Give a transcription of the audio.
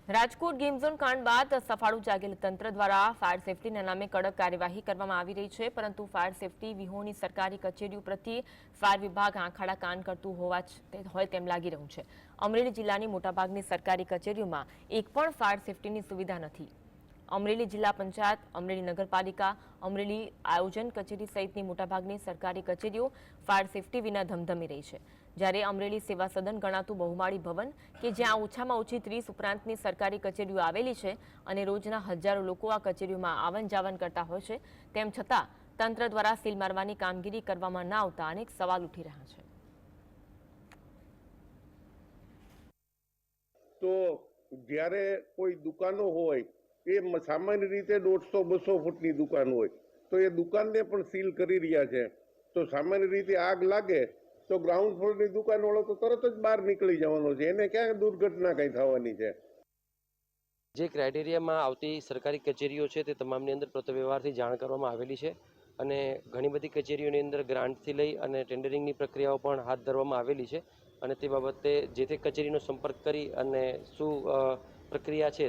Rajkot game zone કાંડ બાદ સફાળું જાગેલ તંત્ર દ્વારા ફાયર સેફટીના નામે કડક કાર્યવાહી કરવામાં આવી રહી છે, પરંતુ ફાયર સેફટી વિહોણી સરકારી કચેરીઓ પ્રત્યે ફાયર વિભાગ આંખાડા કાન કરતું હોય તેમ લાગી રહ્યું છે। અમરેલી જિલ્લાની મોટાભાગની સરકારી કચેરીઓમાં એક પણ ફાયર સેફટીની સુવિધા નથી। અમરેલી જિલ્લા પંચાયત, અમરેલી નગરપાલિકા, અમરેલી આયોજન કચેરી સહિતની મોટાભાગની સરકારી કચેરીઓ ફાયર સેફટી વિના ધમધમી રહી છે। જ્યારે અમરેલી સેવા સદન ગણાતું બહુમાળી ભવન કે જ્યાં ઓછામાં ઓછી 30 ઉપરાંતની સરકારી કચેરીઓ આવેલી છે અને રોજના હજારો લોકો આ કચેરીઓમાં આવન જાવન કરતા હોય છે, તેમ છતાં તંત્ર દ્વારા સીલ મારવાની કામગીરી કરવામાં ન આવતા અનેક સવાલ ઉઠી રહ્યા છે। તો જ્યારે કોઈ દુકાનો હોય એ સામાન્ય રીતે 150-200 ફૂટની દુકાન હોય તો એ દુકાનને પણ સીલ કરી રહ્યા છે। તો સામાન્ય રીતે આગ લાગે તો ગ્રાઉન્ડ ફ્લોરની દુકાનવાળો તો તરત જ બહાર નીકળી જવાનો છે, એને ક્યાં દુર્ઘટના કઈ થવાની છે। જે ક્રાઇટેરિયામાં આવતી સરકારી કચેરીઓ છે તે તમામની અંદર પ્રથમ વ્યવહારથી જાણ કરવામાં આવેલી છે અને ઘણી બધી કચેરીઓની અંદર ગ્રાન્ટથી લઈ અને ટેન્ડરિંગની પ્રક્રિયાઓ પણ હાથ ધરવામાં આવેલી છે અને તે બાબતે જે તે કચેરીનો સંપર્ક કરી અને શું પ્રક્રિયા છે